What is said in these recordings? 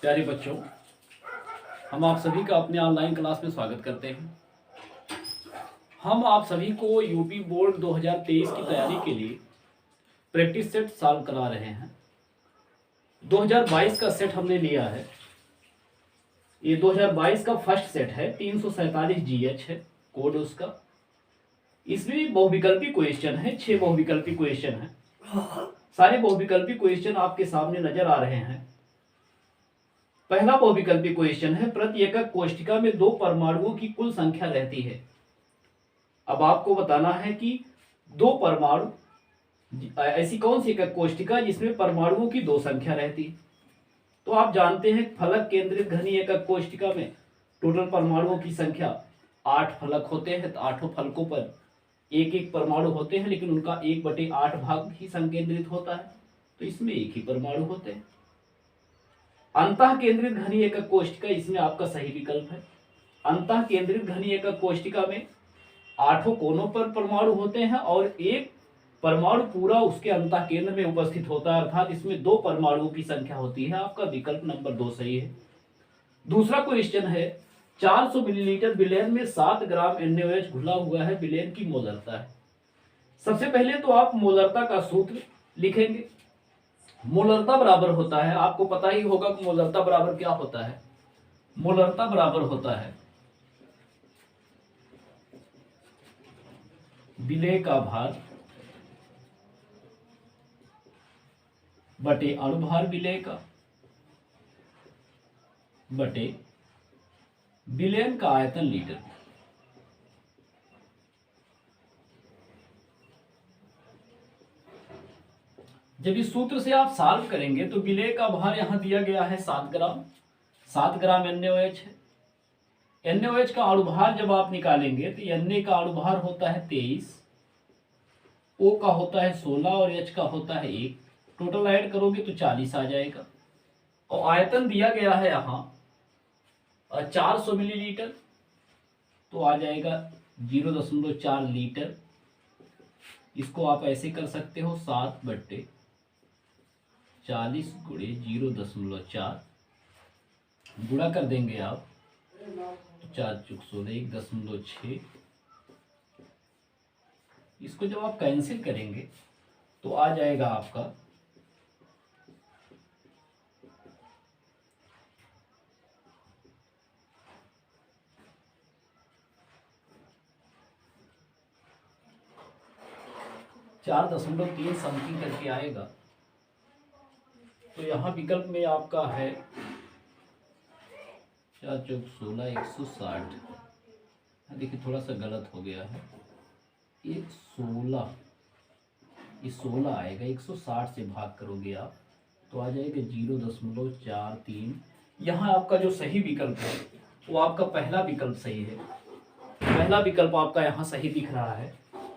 प्यारे बच्चों, हम आप सभी का अपने ऑनलाइन क्लास में स्वागत करते हैं। हम आप सभी को यूपी बोर्ड 2023 की तैयारी के लिए प्रैक्टिस सेट सॉल्व करा रहे हैं। 2022 का सेट हमने लिया है। ये 2022 का फर्स्ट सेट है, 347 GH है कोड उसका। इसमें बहुविकल्पी क्वेश्चन है, 6 बहुविकल्पी क्वेश्चन है। सारे बहुविकल्पी क्वेश्चन आपके सामने नजर आ रहे हैं। पहला बहुविकल्पी क्वेश्चन है, प्रति एकक कोष्ठिका में 2 परमाणुओं की कुल संख्या रहती है। अब आपको बताना है कि 2 परमाणु, ऐसी कौन सी एकक कोष्ठिका जिसमें परमाणुओं की 2 संख्या रहती है। तो आप जानते हैं फलक केंद्रित घनीय एकक कोष्ठिका में टोटल परमाणुओं की संख्या 8 फलक होते हैं। तो 8 फलकों पर एक एक परमाणु होते हैं, लेकिन उनका 1/8 भाग ही संकेंद्रित होता है। तो इसमें एक ही परमाणु होते हैं। अंतः केंद्रित घनीय एकक कोष्ठिका, इसमें आपका सही विकल्प है। अंतः केंद्रित घनीय एकक कोष्ठिका में 8 कोनों पर परमाणु होते हैं और एक परमाणु पूरा उसके अंतः केंद्र में उपस्थित होता है, अर्थात इसमें 2 परमाणुओं की संख्या होती है। आपका विकल्प नंबर 2 सही है। दूसरा क्वेश्चन है, 400 मिलीलीटर विलयन में 7 ग्राम NaOH घुला हुआ है, विलयन की मोलरता है। सबसे पहले तो आप मोलरता का सूत्र लिखेंगे। मोलरता बराबर होता है, आपको पता ही होगा कि मोलरता बराबर क्या होता है। मोलरता बराबर होता है विलेय का भार बटे अणुभार विलेय का बटे विलयन का आयतन लीटर। जब इस सूत्र से आप सॉल्व करेंगे तो विलेय का भार यहां दिया गया है 7 ग्राम। 7 ग्राम NaOH है। NaOH का अणुभार जब आप निकालेंगे तो Na का अणुभार होता है 23, O का होता है 16 और H का होता है 1। टोटल ऐड करोगे तो 40 आ जाएगा। और आयतन दिया गया है यहाँ 400 मिलीलीटर, तो आ जाएगा 0.4 लीटर। इसको आप ऐसे कर सकते हो, 7/40 गुणे 0.4 गुणा कर देंगे आप, 4 चुक 16, 1.6। इसको जब आप कैंसिल करेंगे तो आ जाएगा आपका 4.3 समथिंग करके आएगा। तो यहाँ विकल्प में आपका है 4 चौक 16, 160। देखिए थोड़ा सा गलत हो गया है, ये 16 आएगा। 160 से भाग करोगे आप तो आ जाएगा 0.43। यहाँ आपका जो सही विकल्प है वो आपका पहला विकल्प सही है। पहला विकल्प आपका यहाँ सही दिख रहा है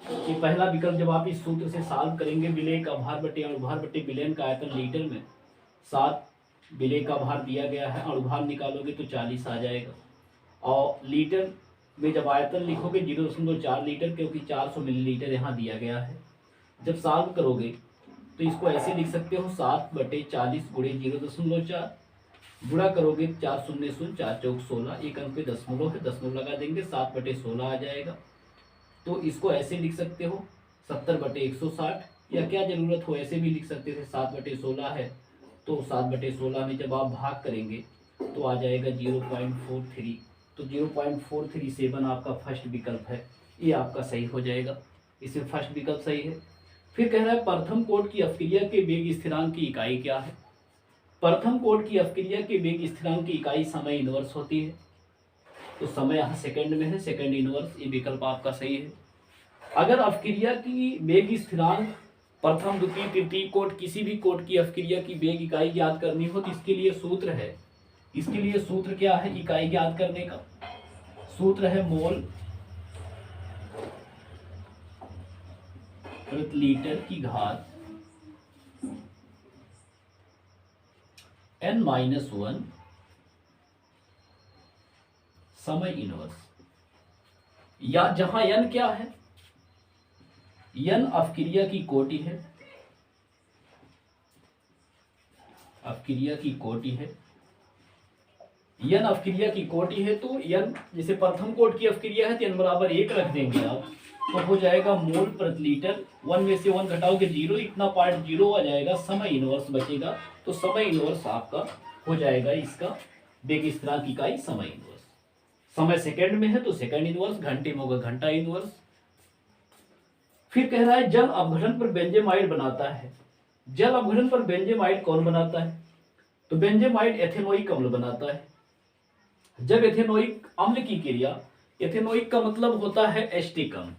कि पहला विकल्प जब आप इस सूत्र से सॉल्व करेंगे, विलेय का भार बटे अणुभार बटे विलयन का आयतन लीटर में 7 विलेय का भार दिया गया है, अणुभार निकालोगे तो 40 आ जाएगा। और लीटर में जब आयतन लिखोगे 0.4 लीटर, क्योंकि 400 मिलीलीटर यहाँ दिया गया है। जब सॉल्व करोगे तो इसको ऐसे लिख सकते हो, 7/40 गुणे 0.4 गुणा करोगे 4 शून्य 4 चौक 16, एक अंक पे दशमलव है, दशमलव लगा देंगे, 7/16 आ जाएगा। तो इसको ऐसे लिख सकते हो 70/160, या क्या जरूरत हो ऐसे भी लिख सकते थे। 7/16 है तो 7/16 में जब आप भाग करेंगे तो आ जाएगा 0.43। तो 0.437 आपका फर्स्ट विकल्प है, ये आपका सही हो जाएगा। इसमें फर्स्ट विकल्प सही है। फिर कह रहा है, प्रथम कोट की अपक्रिया के वेग स्थिरांक की इकाई क्या है। प्रथम कोट की अपक्रिया के वेग स्थिरांक की इकाई समय इनवर्स होती है। तो समय यहाँ सेकंड में है, सेकंड इनवर्स, ये विकल्प आपका सही है। अगर अपक्रिया की वेग स्थिरांक प्रथम द्वितीय तृतीय कोट, किसी भी कोट की अपक्रिया की वेग इकाई ज्ञात करनी हो तो इसके लिए सूत्र है। इसके लिए सूत्र क्या है इकाई ज्ञात करने का? सूत्र है मोल प्रति लीटर की घात n-1 समय इनवर्स। या जहां n क्या है, n अपक्रिया की कोटि है, अपक्रिया की कोटि है, n अवक्रिया की कोटि है तो n जैसे प्रथम कोटि की अवक्रिया है तो n बराबर 1 रख देंगे आप, तो हो जाएगा मोल प्रति लीटर। 1 में से 1 घटाओगे 0, इतना पार्ट 0 आ जाएगा, समय इनवर्स बचेगा। तो समय इनवर्स आपका हो जाएगा इसका वेग स्थिरांक इकाई समय इनवर्स। समय सेकंड में है तो सेकंड इनवर्स, घंटे में होगा घंटा इनवर्स। फिर कह रहा है जल अपघटन पर बेंजेमाइड बनाता है। जल अपघटन पर बेंजेमाइड कौन बनाता है? तो बेंजेमाइड एथेनोइक अम्ल बनाता है। जब एथेनोइक अम्ल की क्रिया, एथेनोइक का मतलब होता है एस्टिक अम्ल,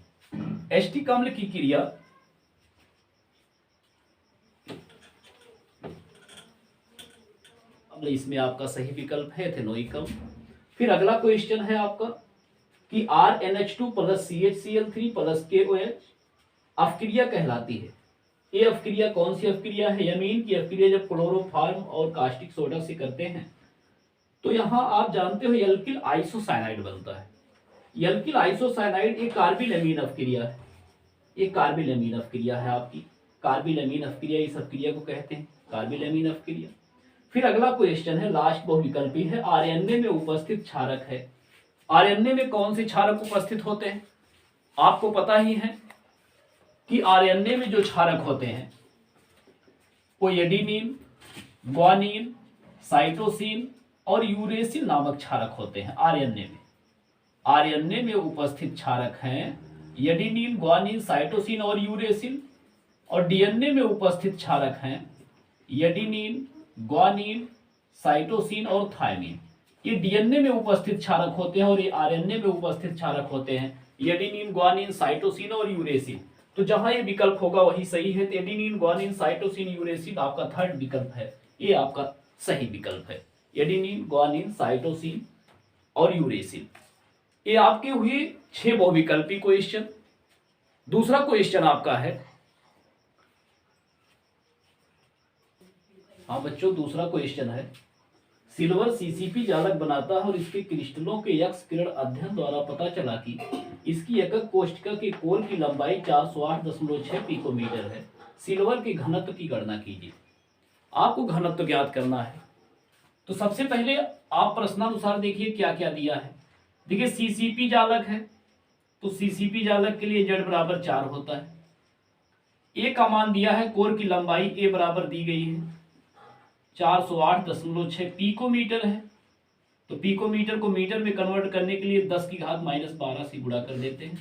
एस्टिक अम्ल की क्रिया अम्ल, इसमें आपका सही विकल्प है एथेनोइक अम्ल। फिर अगला क्वेश्चन है आपका कि RnH2 plus CHCl3 plus KOH अवक्रिया कहलाती है। ये अवक्रिया कौन सी अवक्रिया है? यमीन की अवक्रिया जब क्लोरोफॉर्म और कास्टिक सोडा से करते हैं तो यहां आप जानते हो एल्किल आइसोसाइनाइड बनता है। एल्किल आइसोसाइनाइड एक कार्बिल अवक्रिया है, एक कार्बिल अवक्रिया है आपकी। कार्बिल अवक्रिया इस अवक्रिया को कहते हैं कार्बिल अवक्रिया। फिर अगला क्वेश्चन है, लास्ट बहुविकल्पी है, आरएनए में उपस्थित क्षारक है। आरएनए में कौन से क्षारक उपस्थित होते हैं? आपको पता ही है कि आरएनए में जो क्षारक होते हैं वो एडेनिन, ग्वानिन, साइटोसिन और यूरेसिल नामक क्षारक होते हैं आरएनए में। आरएनए में उपस्थित क्षारक हैं एडेनिन, ग्वानिन, साइटोसिन और यूरेसिल। और डीएनए में उपस्थित क्षारक हैं एडेनिन, ग्वानिन, साइटोसिन और थायमिन। ये डीएनए में उपस्थित क्षारक होते हैं और ये आरएनए में उपस्थित क्षारक होते हैं एडेनिन, ग्वानिन, साइटोसिन और यूरेसिल। तो जहां ये विकल्प होगा वही सही है। एडेनिन, ग्वानिन, साइटोसिन, यूरेसिल आपका थर्ड विकल्प है, ये आपका सही विकल्प है। एडेनिन, ग्वानिन, साइटोसिन और यूरेसिल। ये आपके हुए 6 बहुविकल्पी क्वेश्चन। दूसरा क्वेश्चन आपका है, हाँ बच्चों दूसरा क्वेश्चन है, सिल्वर सीसीपी जालक बनाता है और इसके क्रिस्टलों के एक्स किरण अध्ययन द्वारा पता चला कि इसकी एकक कोष्ठिका के कोर की लंबाई 408.6 पिकोमीटर है। सिल्वर के घनत्व की गणना कीजिए। आपको घनत्व ज्ञात करना है। तो सबसे पहले आप प्रश्नानुसार देखिए क्या क्या दिया है। देखिए सीसीपी जालक है तो सीसीपी जालक के लिए Z बराबर 4 होता है। ए का मान दिया है, कोर की लंबाई ए बराबर दी गई है 408.6 पिकोमीटर है। तो पिकोमीटर को मीटर में कन्वर्ट करने के लिए 10 की घात -12 से गुणा कर देते हैं।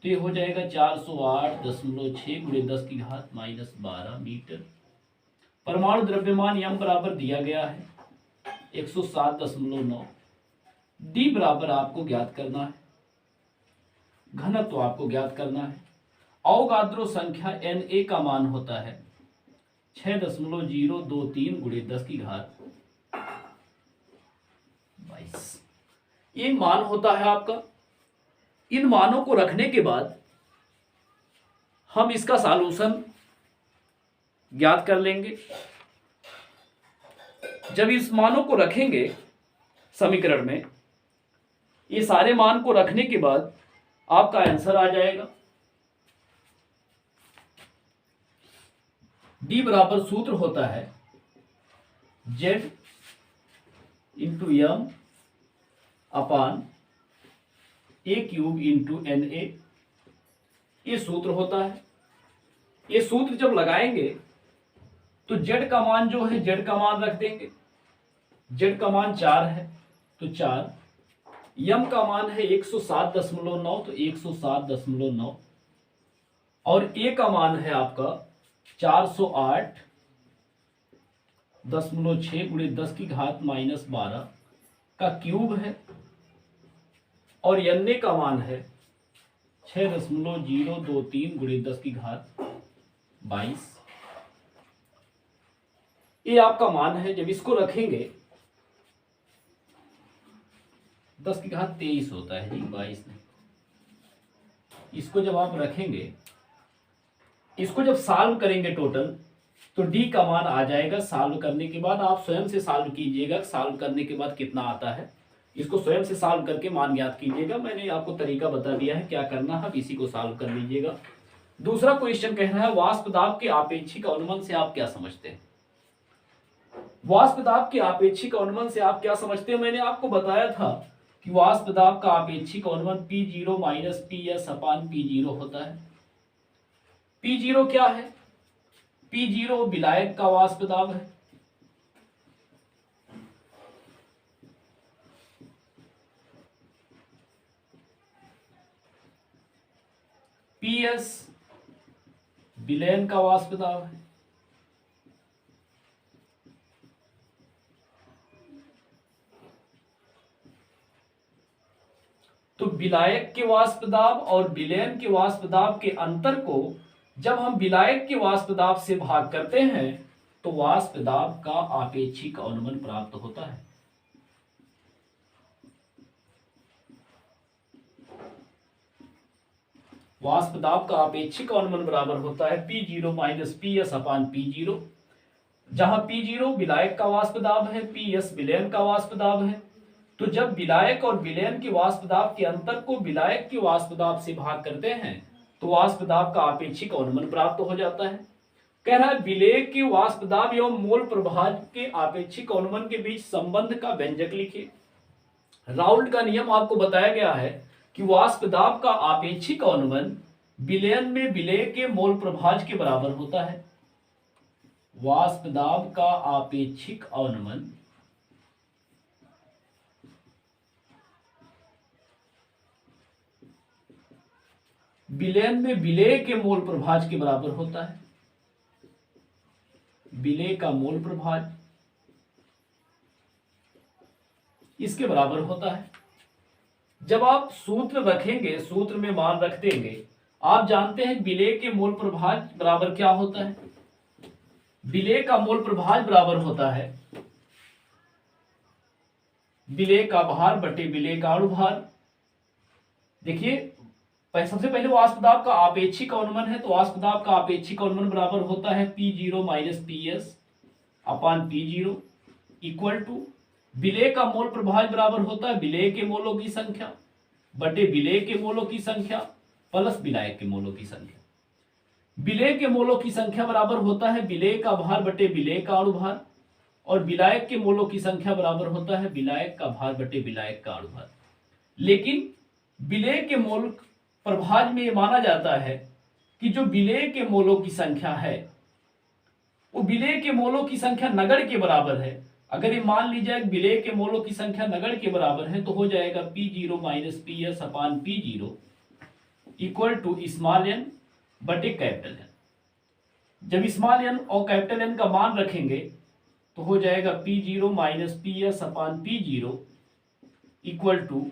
तो ये हो जाएगा 408.6 गुणे 10 की घात -12 मीटर। परमाणु द्रव्यमान यम बराबर दिया गया है 107.9। डी बराबर आपको ज्ञात करना है, घनत्व आपको ज्ञात करना है। अवोगाद्रो संख्या Na का मान होता है 6.023 गुणे 10 की घात 22। ये मान होता है आपका। इन मानों को रखने के बाद हम इसका सॉल्यूशन ज्ञात कर लेंगे। जब इस मानों को रखेंगे समीकरण में, ये सारे मान को रखने के बाद आपका आंसर आ जाएगा। डी बराबर सूत्र होता है Z इंटू एम अपान A³ इंटू Na। ये सूत्र होता है। ये सूत्र जब लगाएंगे तो Z का मान जो है, Z का मान रख देंगे। Z का मान 4 है तो 4, यम का मान है 107.9 तो 107.9 और A का मान है आपका 408.6 गुणे 10 की घात -12 का क्यूब है और Na का मान है 6.023 गुणे 10 की घात 22। ये आपका मान है। जब इसको रखेंगे 10 की घात 23 होता है जी, 22 नहीं। इसको जब आप रखेंगे, इसको जब सॉल्व करेंगे टोटल तो डी का मान आ जाएगा। सॉल्व करने के बाद आप स्वयं से सॉल्व कीजिएगा, सॉल्व करने के बाद कितना आता है इसको स्वयं से सॉल्व करके मान ज्ञात कीजिएगा। मैंने आपको तरीका बता दिया है क्या करना है, आप इसी को सॉल्व कर लीजिएगा। दूसरा क्वेश्चन कह रहा है वाष्प दाब के आपेक्षिक अनुमान से आप क्या समझते हैं? वाष्प दाब के आपेक्षिक अवनमन से आप क्या समझते हैं? मैंने आपको बताया था कि वाष्प दाब का आपेक्षिक अवनमन P0 माइनस PS अपान P0 होता है। P0 क्या है? P0 विलायक का वाष्प दाब है। PS विलयन का वाष्प दाब है। तो विलायक के वाष्प दाब और विलयन के वाष्प दाब के अंतर को जब हम विलायक के वाष्प दाब से भाग करते हैं तो वाष्प दाब का आपेक्षिक अवनमन प्राप्त होता है। वाष्प दाब का आपेक्षिक अवनमन बराबर होता है P0 माइनस PS अपान P0, जहां P0 विलायक का वाष्प दाब है, PS विलयन का वाष्प दाब है। तो जब विलायक और विलयन के वाष्प दाब के अंतर को विलायक के वाष्प दाब से भाग करते हैं तो वाष्प दाब का आपेक्षिक अवनमन प्राप्त हो जाता है। कह रहा है विलेय के वाष्प दाब एवं मोल प्रभाज के आपेक्षिक अवनमन के बीच संबंध का व्यंजक लिखिए। राउल्ट का नियम आपको बताया गया है कि वाष्प दाब का आपेक्षिक अवनमन विलयन में विलेय के मोल प्रभाज के बराबर होता है। वाष्प दाब का आपेक्षिक अवनमन विलयन में विलेय के मोल प्रभाज के बराबर होता है। विलेय का मोल प्रभाज इसके बराबर होता है। जब आप सूत्र रखेंगे, सूत्र में मान रख देंगे, आप जानते हैं विलेय के मोल प्रभाज बराबर क्या होता है? विलेय का मोल प्रभाज बराबर होता है विलेय का भार बटे विलेय का अणुभार। देखिए सबसे पहले वाष्प दाब का आपेक्षिक अवनमन है, तो वाष्प दाब का आपेक्षिक अवनमन बराबर होता है P0 माइनस PS अपान P0 इक्वल टू विलेय का मोल प्रभाज बराबर होता है विलेय के मोलों की संख्या बटे विलेय के मोलों की संख्या प्लस विलायक के मोलों की संख्या। विलेय के मोलों की संख्या बराबर होता है विलेय का भार बटे विलेय का अणुभार और विलायक के मोलों की संख्या बराबर होता है विलायक का भार बटे विलायक का अणुभार। लेकिन विलेय के मोल प्रभाज में यह माना जाता है कि जो विलेय के मोलों की संख्या है वो विलेय के मोलों की संख्या नगण्य के बराबर है। अगर ये मान ली जाए विलेय के मोलों की संख्या नगण्य के बराबर है तो हो जाएगा P0 माइनस PS अपान P0 equal to small n बटे कैपिटल n। जब स्मॉल n और कैपिटल N का मान रखेंगे तो हो जाएगा P0 माइनस PS अपान P0 equal to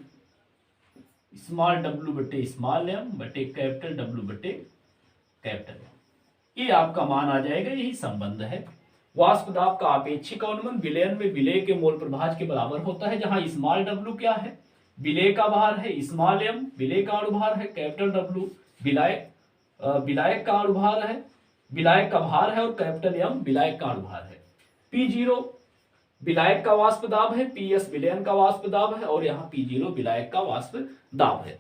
small w बटे स्मॉल m बटे कैपिटल W बटे कैपिटल M। ये आपका मान आ जाएगा। यही संबंध है। वाष्प दाब का आपेक्षिक अवनमन विलयन में विलेय के मोल प्रभाज के बराबर होता है, जहां स्मॉल w क्या है? विलेय का भार है, स्मॉल m विलेय का अणुभार है, कैपिटल W विलायक का अणुभार है, विलायक का भार है और कैपिटल M विलायक का अणुभार है। P0 विलायक का वाष्प दाब है, PS विलयन का वाष्प दाब है और यहाँ P0 विलायक का वाष्प दाब है।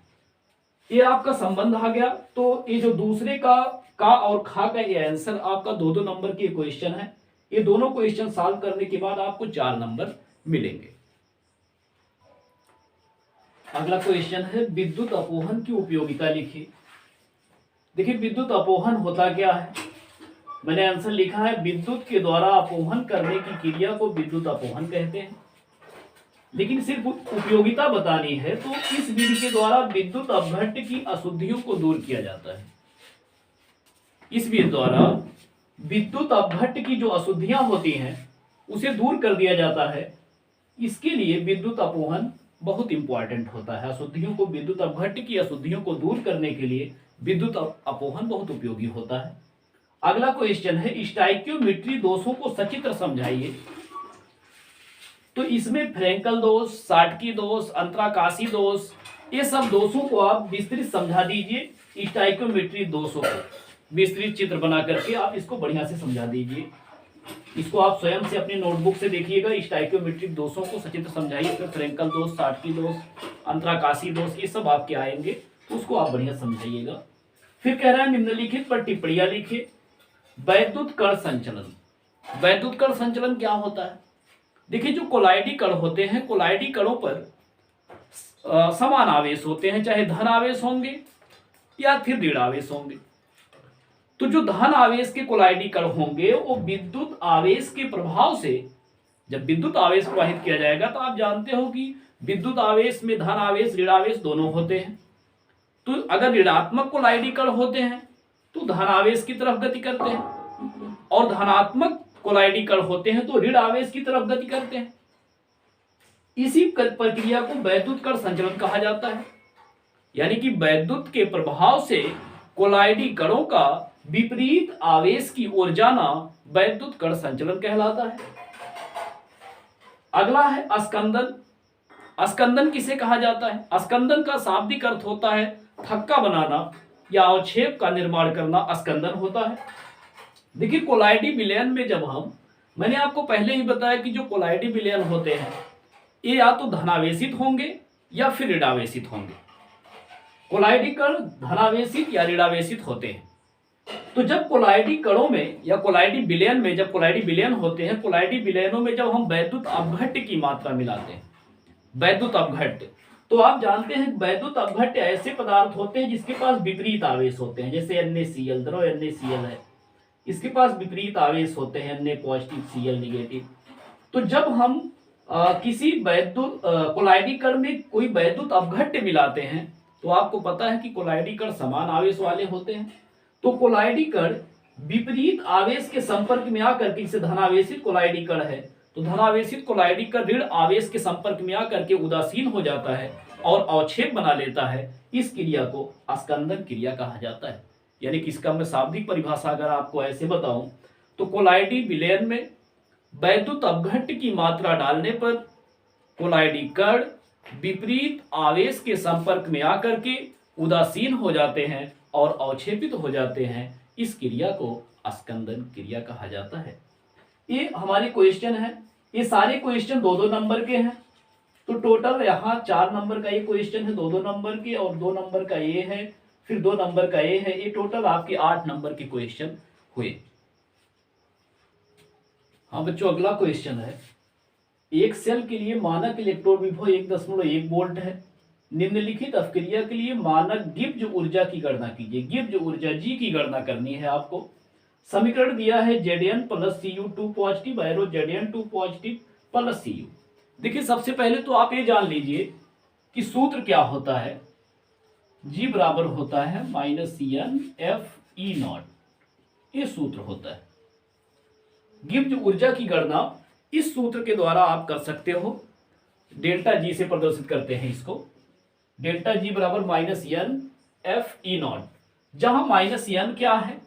ये आपका संबंध आ गया। तो ये जो दूसरे का और खा का ये आंसर आपका 2-2 नंबर के क्वेश्चन है। ये दोनों क्वेश्चन सॉल्व करने के बाद आपको 4 नंबर मिलेंगे। अगला क्वेश्चन है विद्युत अपोहन की उपयोगिता लिखिए। देखिए विद्युत अपोहन होता क्या है? मैंने आंसर लिखा है विद्युत के द्वारा अपोहन करने की क्रिया को विद्युत अपोहन कहते हैं। लेकिन सिर्फ उपयोगिता बतानी है तो इस विधि के द्वारा विद्युत अपघट्ट की अशुद्धियों को दूर किया जाता है। इस विधि द्वारा विद्युत अपघट्ट की जो अशुद्धियां होती हैं उसे दूर कर दिया जाता है। इसके लिए विद्युत अपोहन बहुत इंपॉर्टेंट होता है। अशुद्धियों को, विद्युत अपघट्ट की अशुद्धियों को दूर करने के लिए विद्युत अपोहन बहुत उपयोगी होता है। अगला क्वेश्चन है स्टाइकियोमेट्री दोषों को सचित्र समझाइए। तो इसमें फ्रैंकल दोष, साटकी दोष, अंतराकाशी दोष, ये सब दोषों को आप विस्तृत समझा दीजिए। स्टाइकियोमेट्री दोषों को विस्तृत चित्र बना करके आप इसको बढ़िया से समझा दीजिए। इसको आप स्वयं से अपनी नोटबुक से देखिएगा। स्टाइकियोमेट्रिक दोषों को सचित्र समझाइए। इसमें फ्रैंकल दोष, साटकी दोष, अंतराकाशी दोष, ये सब आपके आएंगे तो उसको आप बढ़िया समझाइएगा। फिर कह रहा है निम्नलिखित पर टिप्पणियां लिखिए। वैद्युत कण संचलन, वैद्युत कण संचलन क्या होता है? देखिए, जो कोलाइडी कण होते हैं, कोलाइडी कणों पर समान आवेश होते हैं, चाहे धन आवेश होंगे या फिर ऋण आवेश होंगे। तो जो धन आवेश के कोलाइडी कण होंगे वो विद्युत आवेश के प्रभाव से, जब विद्युत आवेश प्रवाहित किया जाएगा तो आप जानते हो कि विद्युत आवेश में धन आवेश ऋण आवेश दोनों होते हैं। तो अगर ऋणात्मक कोलाइडी कण होते हैं तो धन आवेश की तरफ गति करते हैं, और धनात्मक कोलाइडी कण होते हैं तो ऋण आवेश की तरफ गति करते हैं। इसी प्रक्रिया को वैद्युत कण संचलन कहा जाता है। यानी कि वैद्युत के प्रभाव से कोलाइडी कणों का विपरीत आवेश की ओर जाना वैद्युत कण संचलन कहलाता है। अगला है अस्कंदन। अस्कंदन किसे कहा जाता है? अस्कंदन का शाब्दिक अर्थ होता है थक्का बनाना या अवक्षेप का निर्माण करना, अस्कंदन होता है। देखिए, कोलाइडी विलयन में जब मैंने आपको पहले ही बताया कि जो कोलाइडी विलयन होते हैं ये या तो धनावेशित होंगे या फिर ऋणावेशित होंगे। कोलाइडी कण धनावेशित या ऋणावेशित होते हैं। तो जब कोलाइडी कणों में या कोलाइडी विलयन में, जब कोलाइडी विलयन होते हैं, कोलाइडी विलयनों में जब हम वैद्युत अपघट्य की मात्रा मिलाते हैं, वैद्युत अपघट्य, तो आप जानते हैं वैद्युत अपघट्य ऐसे पदार्थ होते हैं जिसके पास विपरीत आवेश होते हैं। जैसे NaCl, द्रव NaCl है, इसके पास विपरीत आवेश होते हैं, Na पॉजिटिव Cl निगेटिव। तो जब हम किसी वैद्युत कोलाइडी कण में कोई वैद्युत अपघट्य मिलाते हैं तो आपको पता है कि कोलाइडी कण समान आवेश वाले होते हैं। तो कोलाइडी कण विपरीत आवेश के संपर्क में आकर के, जैसे धनावेशित कोलाइडी कण है तो धनावेशित कोलाइडी कण ऋण आवेश के संपर्क में आकर के उदासीन हो जाता है और अवक्षेप बना लेता है। इस क्रिया को अस्कंदन क्रिया कहा जाता है। यानी कि इसका मैं शाब्दिक परिभाषा अगर आपको ऐसे बताऊं तो कोलाइडी विलयन में वैद्युत अपघट्य की मात्रा डालने पर कोलाइडी कण विपरीत आवेश के संपर्क में आकर के उदासीन हो जाते हैं और अवक्षेपित हो जाते हैं। इस क्रिया को अस्कंदन क्रिया कहा जाता है। ये हमारे क्वेश्चन है। ये सारे क्वेश्चन 2-2 नंबर के हैं। तो टोटल यहाँ 4 नंबर का ये क्वेश्चन है, 2-2 नंबर के, और 2 नंबर का ये है, फिर 2 नंबर का ये है। ये टोटल आपके 8 नंबर के क्वेश्चन हुए। हाँ बच्चों, अगला क्वेश्चन है, एक सेल के लिए मानक इलेक्ट्रॉन विभव 1.1 वोल्ट है। निम्नलिखित अपक्रिया के लिए मानक गिब्ज ऊर्जा की गणना कीजिए। गिब्ज ऊर्जा जी की गणना करनी है आपको। समीकरण दिया है Zn + Cu 2 positive arrow Zn 2 positive + Cu। देखिए, सबसे पहले तो आप ये जान लीजिए कि सूत्र क्या होता है। G बराबर होता है -Cn Fe0। ये सूत्र होता है। गिब्ज ऊर्जा की गणना इस सूत्र के द्वारा आप कर सकते हो। डेल्टा जी से प्रदर्शित करते हैं इसको। डेल्टा जी बराबर -N Fe0, जहां -N क्या है?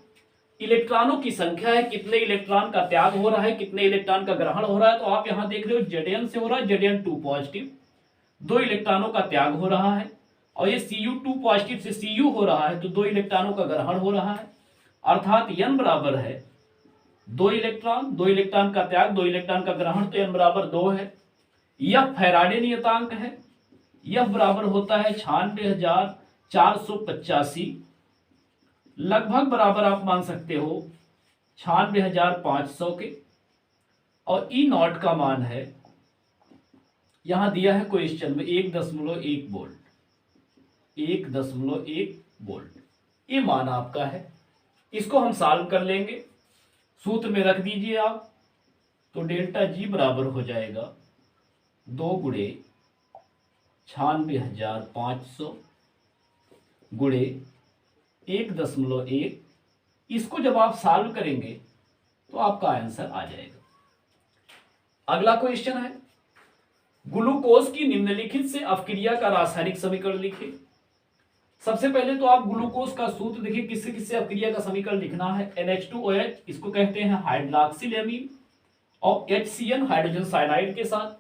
इलेक्ट्रॉनों की संख्या है, कितने इलेक्ट्रॉन का त्याग हो रहा है, कितने इलेक्ट्रॉन का ग्रहण हो रहा है। तो आप यहां देख रहे हो Zn से हो रहा है Zn 2 पॉजिटिव, 2 इलेक्ट्रॉनों का त्याग हो रहा है, और ये Cu 2 पॉजिटिव से Cu हो रहा है तो 2 इलेक्ट्रॉनों का ग्रहण हो रहा है। अर्थात N बराबर है 2 इलेक्ट्रॉन, 2 इलेक्ट्रॉन का त्याग, 2 इलेक्ट्रॉन का ग्रहण, तो N बराबर 2 है। यह फैराडे नियतांक है। यह बराबर होता है 96,485, लगभग बराबर आप मान सकते हो 96,500 के। और E0 का मान है, यहां दिया है क्वेश्चन में 1.1 वोल्ट। 1.1 वोल्ट ये मान आपका है। इसको हम सॉल्व कर लेंगे, सूत्र में रख दीजिए आप। तो डेल्टा जी बराबर हो जाएगा 2 × 96,500 × 1.1। इसको जब आप सॉल्व करेंगे तो आपका आंसर आ जाएगा। अगला क्वेश्चन है, ग्लूकोज की निम्नलिखित से अपक्रिया का रासायनिक समीकरण लिखिए। सबसे पहले तो आप ग्लूकोज का सूत्र देखिए, किससे किससे अपक्रिया का समीकरण लिखना है। NH2OH, इसको कहते हैं हाइड्रॉक्सिल एमीन, और HCN हाइड्रोजन साइनाइड के साथ।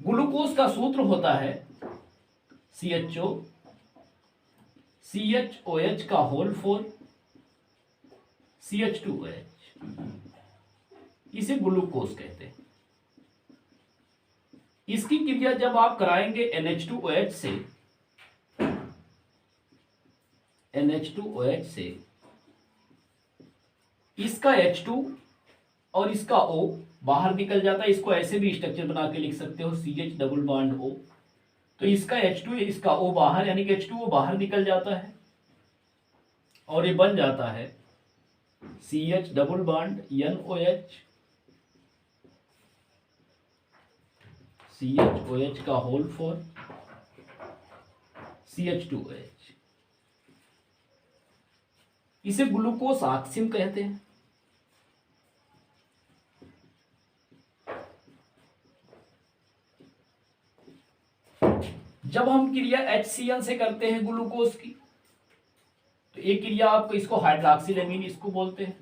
ग्लूकोज का सूत्र होता है CHO CHOH का होल 4 CH2OH, इसे ग्लूकोज कहते हैं। इसकी क्रिया जब आप कराएंगे NH2OH से इसका H2 और इसका O बाहर निकल जाता है। इसको ऐसे भी स्ट्रक्चर बना के लिख सकते हो, CH डबल बॉन्ड O। तो इसका H2 इसका O बाहर, यानी कि H2O बाहर निकल जाता है और ये बन जाता है CH double bond NOH, CHOH का होल 4 CH2OH। इसे ग्लूकोस ऑक्सिन कहते हैं। जब हम क्रिया HCl से करते हैं ग्लूकोज की, तो एक क्रिया आपको इसको हाइड्रोक्सिलेमीन इसको बोलते हैं।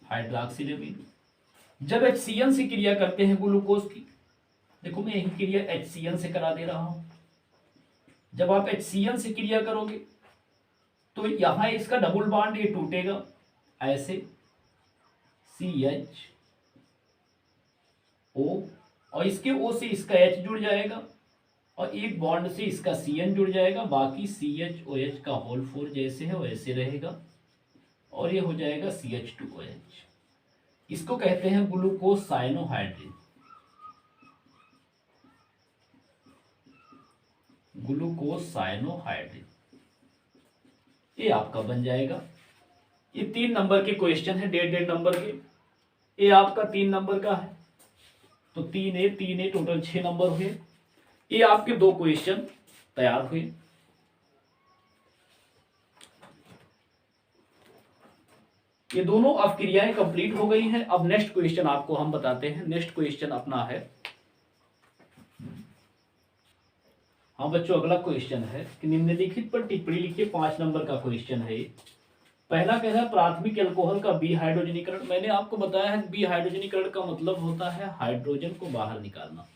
हाइड्रोक्सिलेमीन। जब HCl से क्रिया करते हैं ग्लूकोज की, देखो मैं यही क्रिया HCl से करा दे रहा हूं। जब आप HCl से क्रिया करोगे तो यहां इसका डबल बॉन्ड ये टूटेगा ऐसे, CH O, और इसके O से इसका H जुड़ जाएगा और एक बॉन्ड से इसका CN जुड़ जाएगा। बाकी CHOH का होल 4 जैसे है वैसे रहेगा और ये हो जाएगा CH2OH। इसको कहते हैं ग्लूकोज साइनोहाइड्रिन। ग्लूकोज साइनोहाइड्रिन ये आपका बन जाएगा। ये 3 नंबर के क्वेश्चन है, 1.5 नंबर के। ये आपका 3 नंबर का है, तो 3 टोटल 6 नंबर हुए। ये आपके 2 क्वेश्चन तैयार हुए। ये दोनों अब क्रियाएं कंप्लीट हो गई हैं। अब नेक्स्ट क्वेश्चन आपको हम बताते हैं। नेक्स्ट क्वेश्चन अपना है, हाँ बच्चों अगला क्वेश्चन है कि निम्नलिखित पर टिप्पणी लिखिए। 5 नंबर का क्वेश्चन है। पहला कह रहा है प्राथमिक एल्कोहल का बी हाइड्रोजनीकरण। मैंने आपको बताया है बी हाइड्रोजनीकरण का मतलब होता है हाइड्रोजन को बाहर निकालना।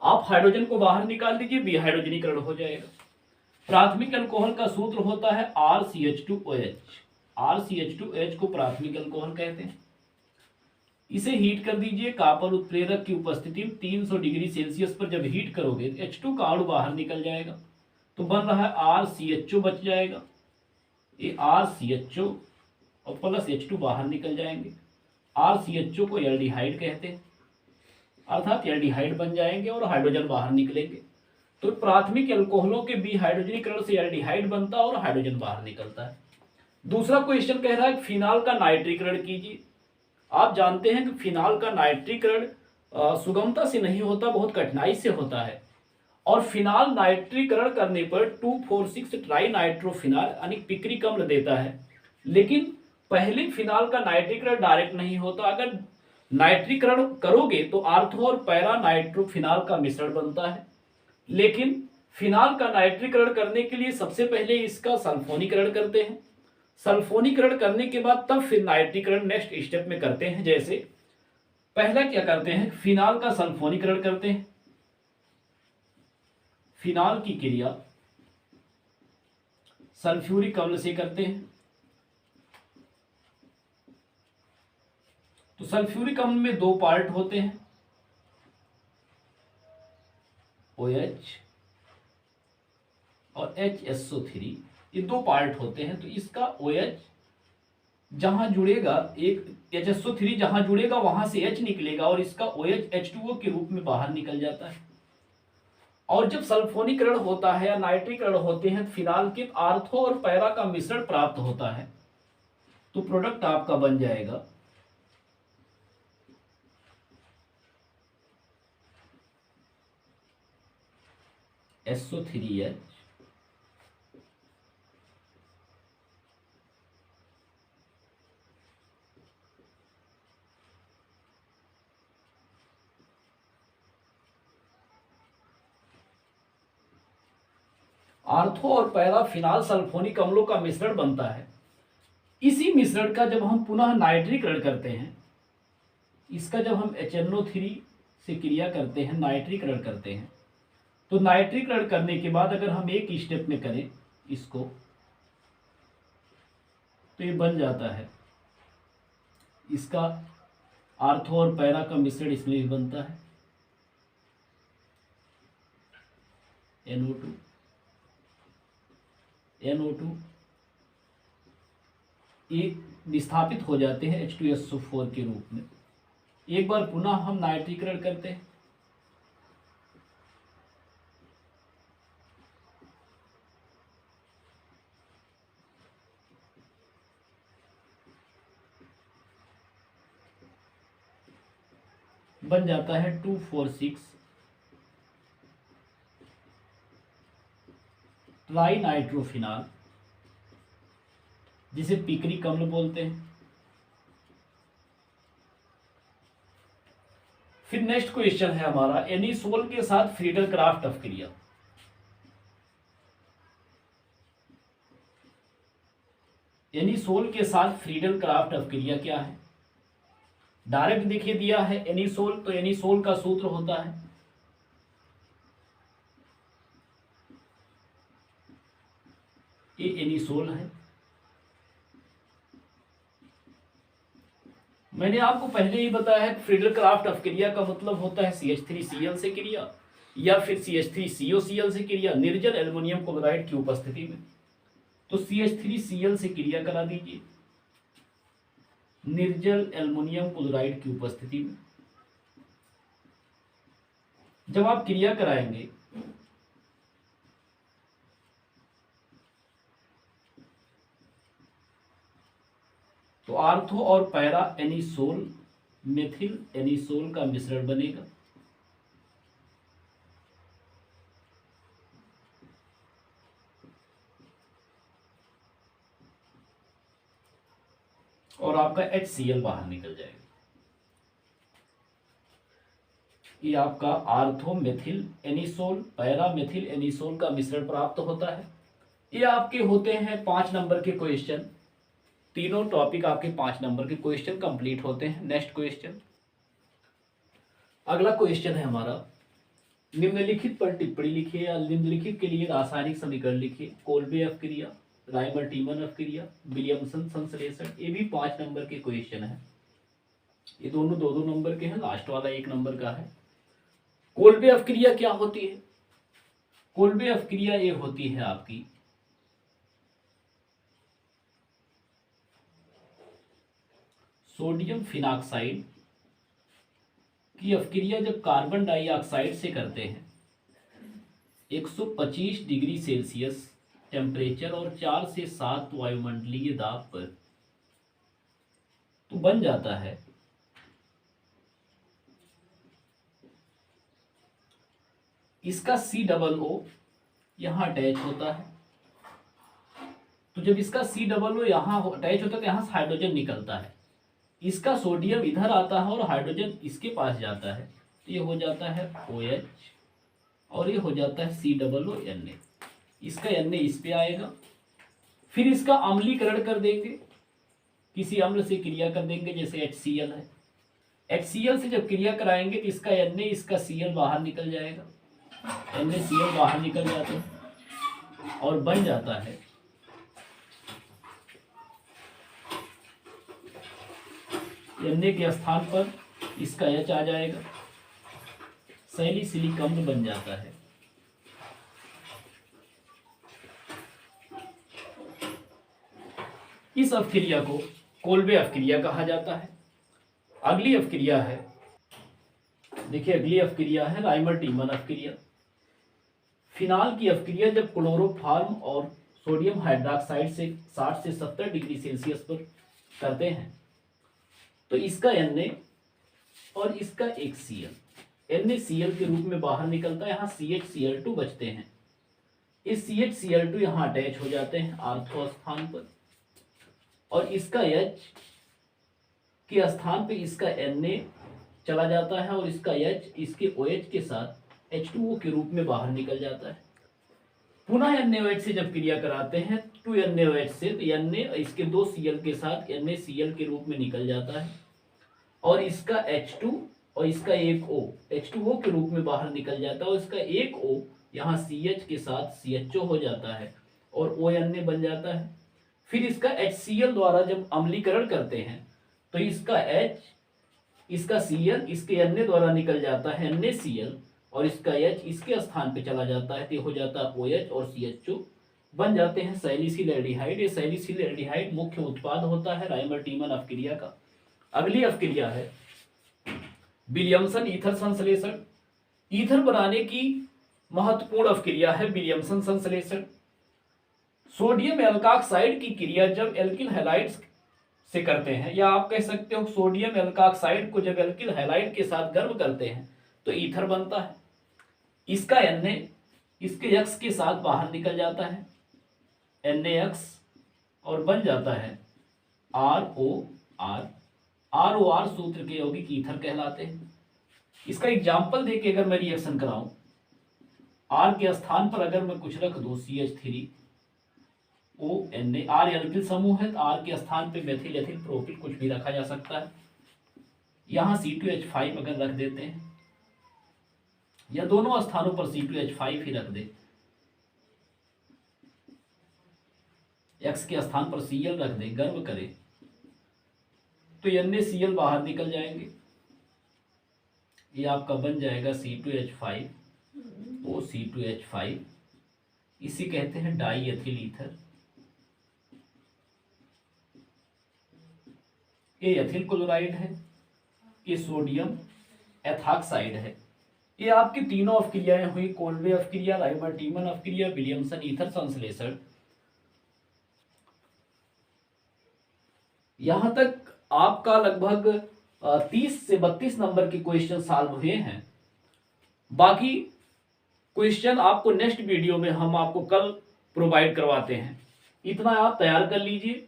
आप हाइड्रोजन को बाहर निकाल दीजिए, बी हाइड्रोजनीकरण हो जाएगा। प्राथमिक एल्कोहल का सूत्र होता है RCH2OH। RCH2OH को प्राथमिक एल्कोहल कहते हैं। इसे हीट कर दीजिए। कॉपर उत्प्रेरक की उपस्थिति में 300 डिग्री सेल्सियस पर जब हीट करोगे तो H2 का अणु बाहर निकल जाएगा, तो बन रहा है RCHO बच जाएगा। ये RCHO और प्लस H2 बाहर निकल जाएंगे। RCHO को एल्डिहाइड कहते हैं, अर्थात एल्डिहाइड बन जाएंगे और हाइड्रोजन बाहर निकलेंगे। तो प्राथमिक एल्कोहलों के बी हाइड्रोजनीकरण से एल्डिहाइड बनता है और हाइड्रोजन बाहर निकलता है। दूसरा क्वेश्चन कह रहा है फिनाल का नाइट्रीकरण कीजिए। आप जानते हैं कि फिनाल का नाइट्रीकरण सुगमता से नहीं होता, बहुत कठिनाई से होता है। और फिनाल नाइट्रीकरण करने पर 2,4,6 ट्राई नाइट्रोफिनाल यानी पिक्रिक अम्ल देता है। लेकिन पहले फिनाल का नाइट्रीकरण डायरेक्ट नहीं होता। अगर नाइट्रीकरण करोगे तो आर्थो और पैरा नाइट्रोफिनाल का मिश्रण बनता है। लेकिन फिनाल का नाइट्रीकरण करने के लिए सबसे पहले इसका सल्फोनीकरण करते हैं। सल्फोनीकरण करने के बाद तब फिर नाइट्रीकरण नेक्स्ट स्टेप में करते हैं। जैसे पहला क्या करते हैं, फिनाल का सल्फोनीकरण करते हैं। फिनाल की क्रिया सल्फ्यूरिक अम्ल से करते हैं। तो सल्फ्यूरिक अम्ल में 2 पार्ट होते हैं, OH और HSO3। ये 2 पार्ट होते हैं। तो इसका OH जहां जुड़ेगा, एक HSO3 जहां जुड़ेगा वहां से H निकलेगा और इसका OH H2O के रूप में बाहर निकल जाता है। और जब सल्फोनीकरण होता है या नाइट्रीकरण होते हैं, फिनाल के आर्थो और पैरा का मिश्रण प्राप्त होता है, तो प्रोडक्ट आपका बन जाएगा SO3H आर्थो और पैरा फिनाल सल्फोनिक अम्लों का मिश्रण बनता है। इसी मिश्रण का जब हम पुनः नाइट्रीकरण करते हैं, इसका जब हम HNO3 से क्रिया करते हैं, नाइट्रीकरण करते हैं, तो नाइट्रीकरण करने के बाद अगर हम एक स्टेप में करें इसको, तो ये बन जाता है इसका आर्थो और पैरा का मिश्रण इसमें भी बनता है NO2 ये विस्थापित हो जाते हैं H2SO4 के रूप में। एक बार पुनः हम नाइट्रीकरण करते हैं। बन जाता है 2,4,6 ट्राई नाइट्रोफिनाल, जिसे पिकरिक अम्ल बोलते हैं। फिर नेक्स्ट क्वेश्चन है हमारा एनिसोल के साथ फ्रीडल क्राफ्ट अपक्रिया। एनिसोल के साथ फ्रीडल क्राफ्ट अपक्रिया क्या है? डायरेक्ट देखिए दिया है एनिसोल, तो एनिसोल का सूत्र होता है ये एनिसोल है। मैंने आपको पहले ही बताया है फ्रीडल क्राफ्ट अपक्रिया का मतलब होता है CH3Cl से क्रिया या फिर CH3COCl से क्रिया निर्जल एल्युमिनियम क्लोराइड की उपस्थिति में। तो CH3Cl से क्रिया करा दीजिए निर्जल एल्युमिनियम क्लोराइड की उपस्थिति में। जब आप क्रिया कराएंगे तो आर्थो और पैरा एनिसोल मेथिल एनिसोल का मिश्रण बनेगा। और आपका HCl बाहर निकल जाएगा। ये आपका ortho methyl anisole para methyl anisole का मिश्रण प्राप्त होता है। ये आपके होते हैं 5 नंबर के क्वेश्चन। तीनों टॉपिक आपके 5 नंबर के क्वेश्चन कंप्लीट होते हैं। नेक्स्ट क्वेश्चन, अगला क्वेश्चन है हमारा निम्नलिखित पर टिप्पणी लिखिए या निम्नलिखित के लिए रासायनिक समीकरण लिखिए। कोल्बे अपक्रिया, राइमर-टीमन अपक्रिया, विलियमसन संश्लेषण। ये भी 5 नंबर के क्वेश्चन है। ये दोनों 2-2 नंबर के हैं, लास्ट वाला 1 नंबर का है। कोल्बे अपक्रिया क्या होती है? कोल्बे अपक्रिया ये होती है आपकी सोडियम फिनॉक्साइड की अपक्रिया जब कार्बन डाइऑक्साइड से करते हैं 125 डिग्री सेल्सियस टेम्परेचर और 4 से 7 वायुमंडलीय दाब पर, तो बन जाता है इसका COO यहां अटैच होता है। तो जब इसका COO यहां अटैच होता है तो यहां से हाइड्रोजन निकलता है। इसका सोडियम इधर आता है और हाइड्रोजन इसके पास जाता है, तो ये हो जाता है OH और ये हो जाता है COO Na। इसका Na इस पे आएगा। फिर इसका अम्लीकरण कर देंगे, किसी अम्ल से क्रिया कर देंगे, जैसे HCl है। HCl से जब क्रिया कराएंगे तो इसका Na इसका Cl बाहर निकल जाएगा, NaCl बाहर निकल जाता है और बन जाता है Na के स्थान पर इसका H आ जाएगा, सैलिसिलिक अम्ल बन जाता है। इस अपक्रिया को कोल्बे अपक्रिया कहा जाता है। अगली अपक्रिया है, देखिए अगली अपक्रिया है राइमर-टीमन अपक्रिया। फिनाल की अपक्रिया जब क्लोरोफॉर्म और सोडियम हाइड्रोक्साइड से 60 से 70 डिग्री सेल्सियस पर करते हैं तो इसका Na और इसका एक Cl, NaCl के रूप में बाहर निकलता है। यहाँ CHCl2 बचते हैं। इस CHCl2 यहाँ अटैच हो जाते हैं आर्थो स्थान पर और इसका H के स्थान पे इसका Na चला जाता है और इसका H इसके OH के साथ H2O के रूप में बाहर निकल जाता है। पुनः NaOH से जब क्रिया कराते हैं 2NaOH से, तो Na इसके 2 Cl के साथ NaCl के रूप में निकल जाता है और इसका H2 और इसका एक O H2O के रूप में बाहर निकल जाता है और इसका एक O यहाँ CH के साथ CHO हो जाता है और ONA बन जाता है। फिर इसका HCl द्वारा जब अम्लीकरण करते हैं तो इसका H इसका Cl इसके Na द्वारा निकल जाता है NaCl और इसका H इसके स्थान पे चला जाता है, तो हो जाता है OH और CHO बन जाते हैं सैलिसिल एल्डिहाइड। ये सैलिसिल एल्डिहाइड मुख्य उत्पाद होता है राइमर-टीमन अपक्रिया का। अगली अपक्रिया है विलियमसन ईथर संश्लेषण। ईथर बनाने की महत्वपूर्ण अपक्रिया है विलियमसन संश्लेषण। सोडियम एल्काक्साइड की क्रिया जब एल्किल हैलाइड्स से करते हैं, या आप कह सकते हो सोडियम एल्काक्साइड को जब एल्किल हैलाइड के साथ गर्म करते हैं तो ईथर बनता है। इसका Na इसके X के साथ बाहर निकल जाता है, NaX, और बन जाता है ROR। ROR सूत्र के यौगिक ईथर कहलाते हैं। इसका एग्जाम्पल देके अगर मैं रिएक्शन कराऊं, R के स्थान पर अगर मैं कुछ रख दूं CH3ONa, R एल्किल समूह है तो R के स्थान पे मेथिल एथिल प्रोपिल कुछ भी रखा जा सकता है। यहाँ C2H5 अगर रख देते हैं, या दोनों स्थानों पर C2H5 ही रख दे, X के स्थान पर Cl रख दे, गर्म करे तो NaCl बाहर निकल जाएंगे। ये आपका बन जाएगा C2H5O, इसी कहते हैं डाई एथिल ईथर। ये एथिल क्लोराइड है, ये सोडियम एथॉक्साइड है। ये आपकी तीनों अपक्रियाएं हुई, कोल्वे अपक्रिया, राइमर-टीमन अपक्रिया, विलियमसन ईथर संश्लेषण। यहां तक आपका लगभग 30 से 32 नंबर के क्वेश्चन सॉल्व हुए हैं। बाकी क्वेश्चन आपको नेक्स्ट वीडियो में हम आपको कल प्रोवाइड करवाते हैं। इतना आप तैयार कर लीजिए।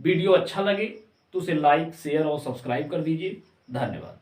वीडियो अच्छा लगे तो उसे लाइक, शेयर और सब्सक्राइब कर दीजिए। धन्यवाद।